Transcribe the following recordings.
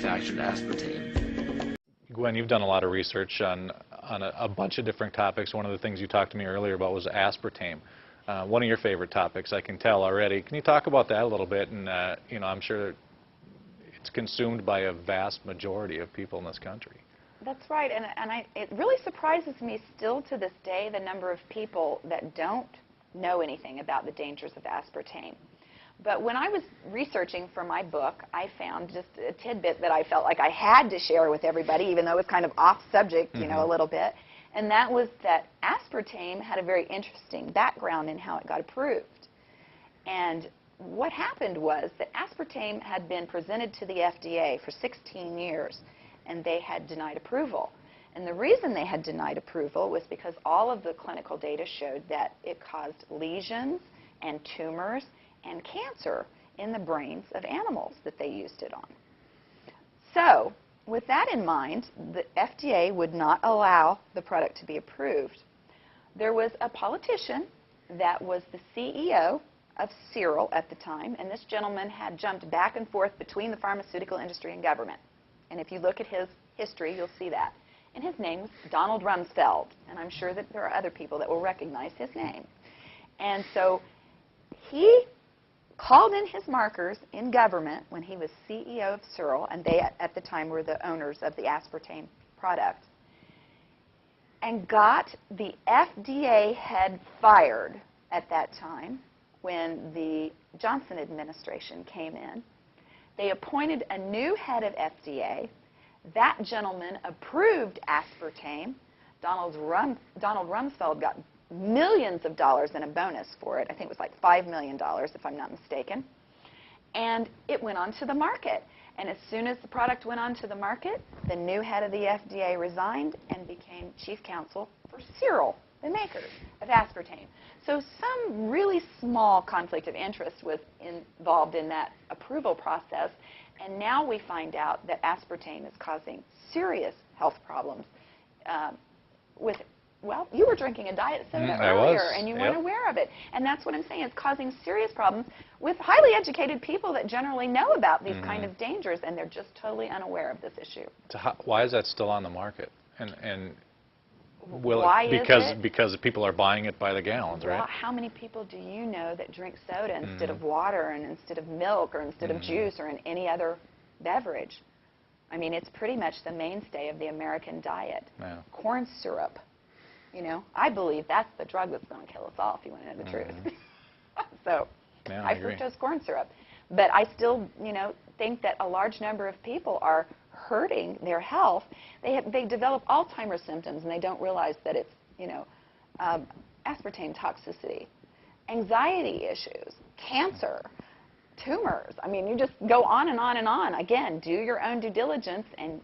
manufactured aspartame. Gwen, you've done a lot of research on a bunch of different topics. One of the things you talked to me earlier about was aspartame. One of your favorite topics, I can tell already. Can you talk about that a little bit? And you know, I'm sure it's consumed by a vast majority of people in this country. That's right, and it really surprises me still to this day the number of people that don't know anything about the dangers of aspartame. But when I was researching for my book, I found just a tidbit that I felt like I had to share with everybody, even though it was kind of off subject, you know, a little bit. And that was that aspartame had a very interesting background in how it got approved. And what happened was that aspartame had been presented to the FDA for 16 years, and they had denied approval. And the reason they had denied approval was because all of the clinical data showed that it caused lesions and tumors and cancer in the brains of animals that they used it on. So, with that in mind, the FDA would not allow the product to be approved. There was a politician that was the CEO of Cyril at the time, and this gentleman had jumped back and forth between the pharmaceutical industry and government. And if you look at his history, you'll see that. And his name was Donald Rumsfeld, and I'm sure that there are other people that will recognize his name. And so he called in his markers in government when he was CEO of Cyril, and they at the time were the owners of the aspartame product, and got the FDA head fired at that time when the Johnson administration came in. They appointed a new head of FDA. That gentleman approved aspartame. Donald Rumsfeld got millions of dollars in a bonus for it. I think it was like $5 million, if I'm not mistaken. And it went onto the market. And as soon as the product went onto the market, the new head of the FDA resigned and became chief counsel for Cyril, the makers of aspartame. So some really small conflict of interest was involved in that approval process. And now we find out that aspartame is causing serious health problems well, you were drinking a diet soda earlier, and you weren't aware of it. And that's what I'm saying. It's causing serious problems with highly educated people that generally know about these kind of dangers, and they're just totally unaware of this issue. So why is that still on the market? And will why because people are buying it by the gallons, right? How many people do you know that drink soda instead of water and instead of milk or instead of juice or in any other beverage? I mean, it's pretty much the mainstay of the American diet. Yeah. Corn syrup. You know, I believe that's the drug that's going to kill us all, if you want to know the truth. So, yeah, high fructose corn syrup. But I still, you know, think that a large number of people are hurting their health. They develop Alzheimer's symptoms, and they don't realize that it's, you know, aspartame toxicity, anxiety issues, cancer, tumors. I mean, you just go on and on and on. Again, do your own due diligence, and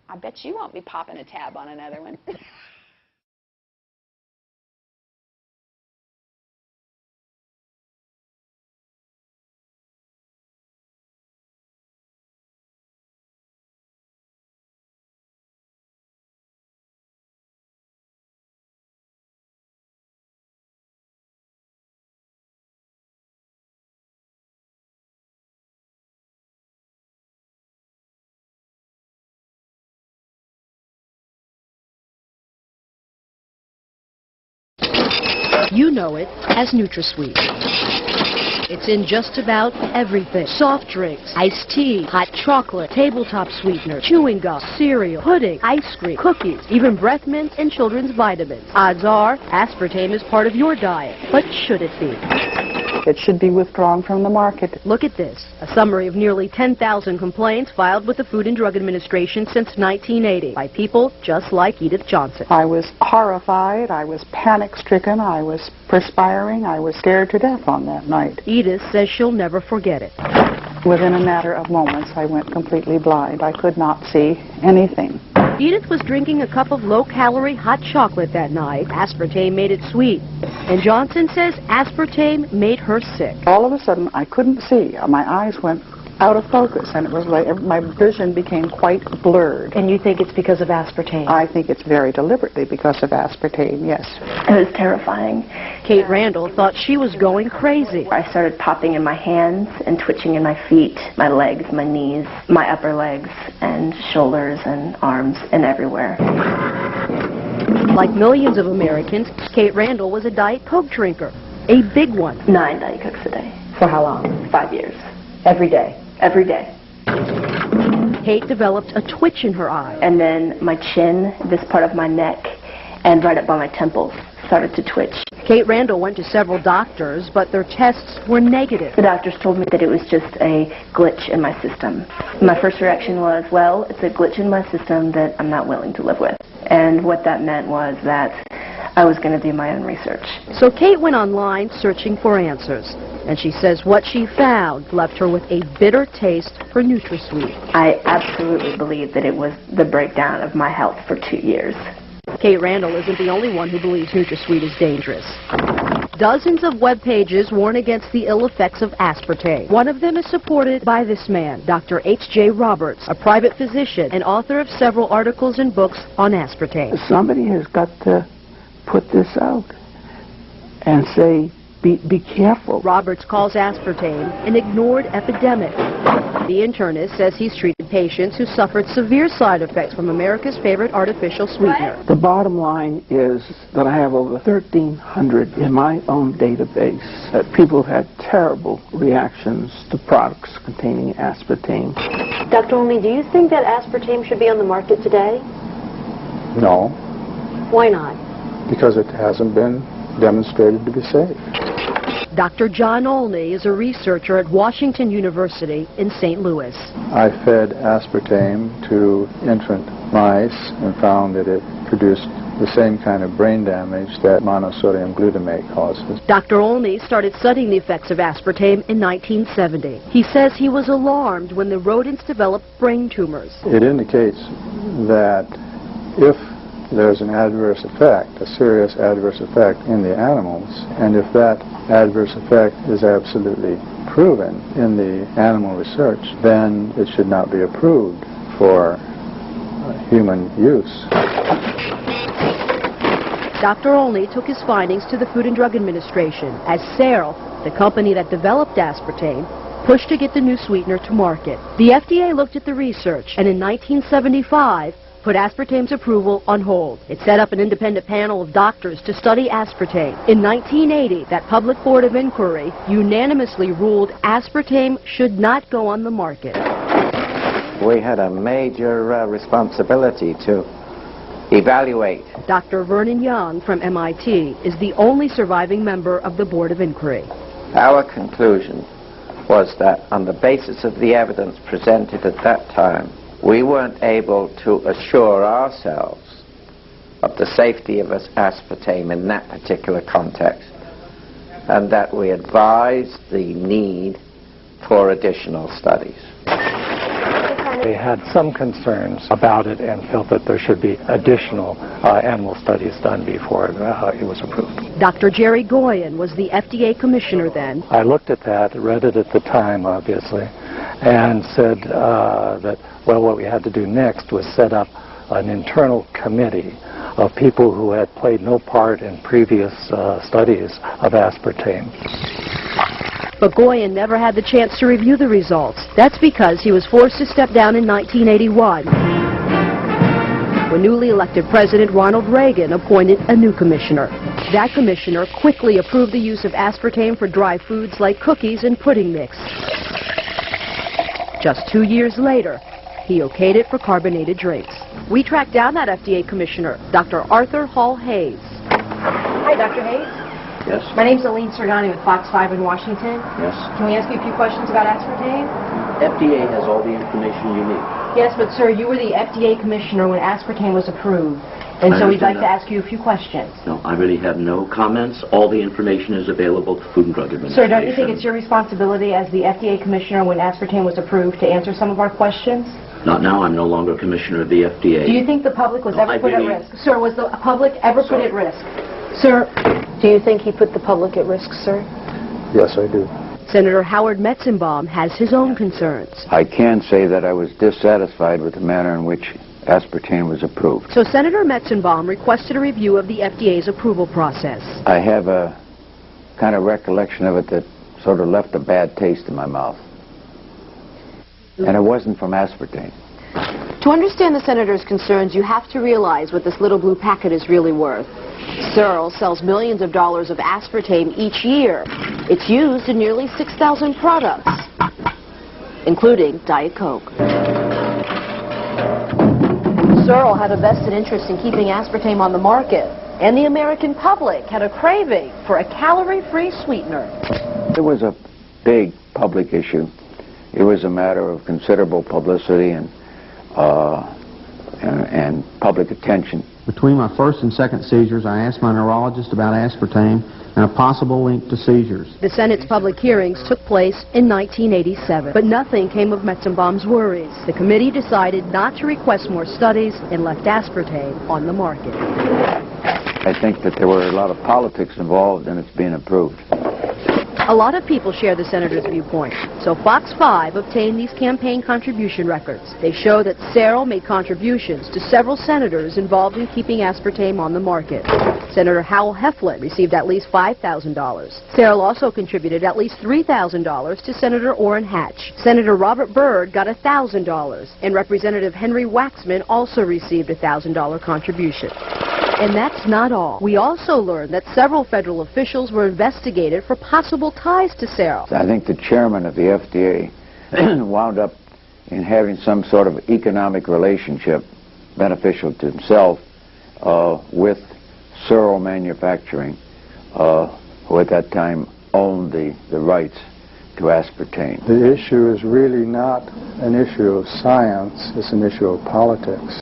I bet you won't be popping a tab on another one. You know it as NutraSweet. It's in just about everything. Soft drinks, iced tea, hot chocolate, tabletop sweetener, chewing gum, cereal, pudding, ice cream, cookies, even breath mints and children's vitamins. Odds are, aspartame is part of your diet. But should it be? It should be withdrawn from the market. Look at this, a summary of nearly 10,000 complaints filed with the Food and Drug Administration since 1980 by people just like Edith Johnson. I was horrified, I was panic-stricken, I was perspiring, I was scared to death on that night. Edith says she'll never forget it. Within a matter of moments, I went completely blind. I could not see anything. Edith was drinking a cup of low-calorie hot chocolate that night. Aspartame made it sweet. And Johnson says aspartame made her sick. All of a sudden, I couldn't see. My eyes went out of focus, and it was like my vision became quite blurred. And you think it's because of aspartame? I think it's very deliberately because of aspartame, yes. It was terrifying. Kate Randall thought she was going crazy. I started popping in my hands and twitching in my feet, my legs, my knees, my upper legs, and shoulders and arms and everywhere. Like millions of Americans, Kate Randall was a Diet Coke drinker, a big one. 9 Diet Cokes a day. For how long? 5 years. Every day. Every day. Kate developed a twitch in her eye. And then my chin, this part of my neck, and right up by my temples started to twitch. Kate Randall went to several doctors, but their tests were negative. The doctors told me that it was just a glitch in my system. My first reaction was, well, it's a glitch in my system that I'm not willing to live with. And what that meant was that I was going to do my own research. So Kate went online searching for answers, and she says what she found left her with a bitter taste for NutraSweet. I absolutely believe that it was the breakdown of my health for 2 years. Kate Randall isn't the only one who believes NutraSweet is dangerous. Dozens of web pages warn against the ill effects of aspartame. One of them is supported by this man, Dr. H.J. Roberts, a private physician and author of several articles and books on aspartame. Somebody has got to put this out and say, be careful. Roberts calls aspartame an ignored epidemic. The internist says he's treated patients who suffered severe side effects from America's favorite artificial sweetener. The bottom line is that I have over 1,300 in my own database that people have had terrible reactions to products containing aspartame. Dr. Olney, do you think that aspartame should be on the market today? No, Why not? because it hasn't been demonstrated to be safe. Dr. John Olney is a researcher at Washington University in St. Louis. I fed aspartame to infant mice and found that it produced the same kind of brain damage that monosodium glutamate causes. Dr. Olney started studying the effects of aspartame in 1970. He says he was alarmed when the rodents developed brain tumors. It indicates that if there's an adverse effect, a serious adverse effect in the animals, and if that adverse effect is absolutely proven in the animal research, then it should not be approved for human use. Dr. Olney took his findings to the Food and Drug Administration as Cereal, the company that developed aspartame, pushed to get the new sweetener to market. The FDA looked at the research and in 1975 put aspartame's approval on hold. It set up an independent panel of doctors to study aspartame. In 1980, that public board of inquiry unanimously ruled aspartame should not go on the market. We had a major responsibility to evaluate. Dr. Vernon Young from MIT is the only surviving member of the board of inquiry. Our conclusion was that on the basis of the evidence presented at that time, we weren't able to assure ourselves of the safety of aspartame in that particular context, and that we advised the need for additional studies. They had some concerns about it and felt that there should be additional animal studies done before it was approved. Dr. Jerry Goyen was the FDA commissioner then. I looked at that, read it at the time, obviously, and said that, well, what we had to do next was set up an internal committee of people who had played no part in previous studies of aspartame. But Goyen never had the chance to review the results. That's because he was forced to step down in 1981, when newly elected President Ronald Reagan appointed a new commissioner. That commissioner quickly approved the use of aspartame for dry foods like cookies and pudding mix. Just 2 years later, he okayed it for carbonated drinks. We tracked down that FDA commissioner, Dr. Arthur Hall Hayes. Hi, Dr. Hayes. Yes. My name's Aline Sergani with Fox 5 in Washington. Yes. Can we ask you a few questions about aspartame? FDA has all the information you need. Yes, but sir, you were the FDA commissioner when aspartame was approved. And so we'd like to ask you a few questions. No, I really have no comments. All the information is available to Food and Drug Administration. Sir, don't you think it's your responsibility as the FDA commissioner when aspartame was approved to answer some of our questions? Not now. I'm no longer commissioner of the FDA. Do you think the public was ever put at risk? Sir, was the public ever put at risk? Sir, do you think he put the public at risk, sir? Yes, I do. Senator Howard Metzenbaum has his own concerns. I can say that I was dissatisfied with the manner in which aspartame was approved. So Senator Metzenbaum requested a review of the FDA's approval process. I have a kind of recollection of it that sort of left a bad taste in my mouth. And it wasn't from aspartame. To understand the senator's concerns, you have to realize what this little blue packet is really worth. Searle sells millions of dollars of aspartame each year. It's used in nearly 6,000 products, including Diet Coke. Searle had a vested interest in keeping aspartame on the market, and the American public had a craving for a calorie-free sweetener. It was a big public issue. It was a matter of considerable publicity and public attention. Between my first and second seizures, I asked my neurologist about aspartame and a possible link to seizures. The Senate's public hearings took place in 1987, but nothing came of Metzenbaum's worries. The committee decided not to request more studies and left aspartame on the market. I think that there were a lot of politics involved in its being approved. A lot of people share the senator's viewpoint, so Fox 5 obtained these campaign contribution records. They show that Searle made contributions to several senators involved in keeping aspartame on the market. Senator Howell Heflin received at least $5,000. Searle also contributed at least $3,000 to Senator Orrin Hatch. Senator Robert Byrd got $1,000, and Representative Henry Waxman also received a $1,000 contribution. And that's not all. We also learned that several federal officials were investigated for possible ties to Searle. I think the chairman of the FDA wound up in having some sort of economic relationship beneficial to himself with Searle Manufacturing, who at that time owned the rights to aspartame. The issue is really not an issue of science, it's an issue of politics.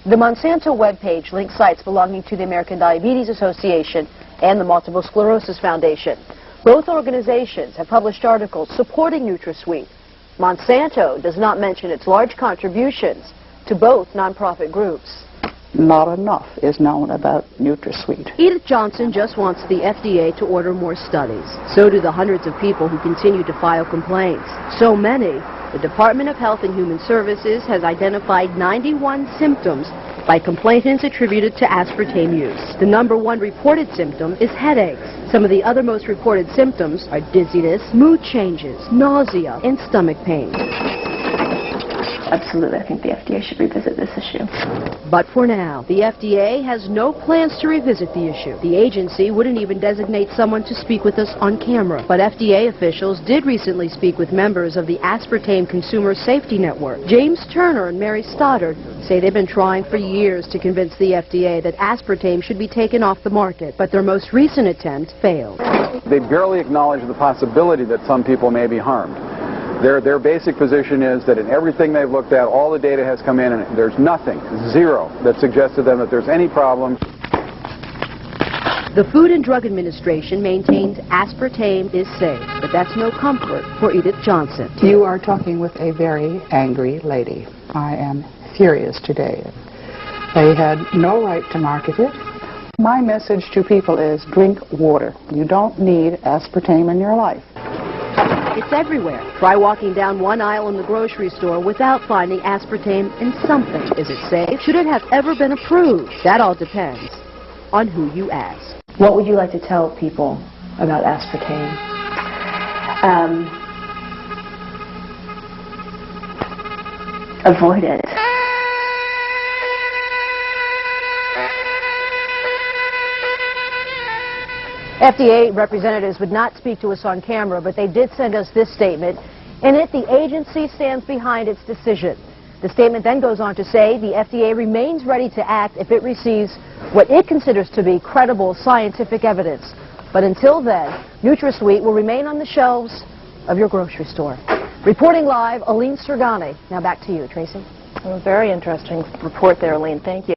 The Monsanto webpage links sites belonging to the American Diabetes Association and the Multiple Sclerosis Foundation. Both organizations have published articles supporting NutraSweet. Monsanto does not mention its large contributions to both nonprofit groups. Not enough is known about NutraSweet. Edith Johnson just wants the FDA to order more studies. So do the hundreds of people who continue to file complaints. So many, the Department of Health and Human Services has identified 91 symptoms by complainants attributed to aspartame use. The #1 reported symptom is headaches. Some of the other most reported symptoms are dizziness, mood changes, nausea, and stomach pain. Absolutely, I think the FDA should revisit this issue. But for now, the FDA has no plans to revisit the issue. The agency wouldn't even designate someone to speak with us on camera. But FDA officials did recently speak with members of the Aspartame Consumer Safety Network. James Turner and Mary Stoddard say they've been trying for years to convince the FDA that aspartame should be taken off the market, but their most recent attempt failed. They barely acknowledge the possibility that some people may be harmed. Their basic position is that in everything they've looked at, all the data has come in and there's nothing, zero, that suggests to them that there's any problem. The Food and Drug Administration maintains aspartame is safe, but that's no comfort for Edith Johnson. You are talking with a very angry lady. I am furious today. They had no right to market it. My message to people is drink water. You don't need aspartame in your life. It's everywhere. Try walking down one aisle in the grocery store without finding aspartame in something. Is it safe? Should it have ever been approved? That all depends on who you ask. What would you like to tell people about aspartame? Avoid it. FDA representatives would not speak to us on camera, but they did send us this statement. In it, the agency stands behind its decision. The statement then goes on to say the FDA remains ready to act if it receives what it considers to be credible scientific evidence. But until then, NutraSweet will remain on the shelves of your grocery store. Reporting live, Aline Sergani. Now back to you, Tracy. Well, very interesting report there, Aline. Thank you.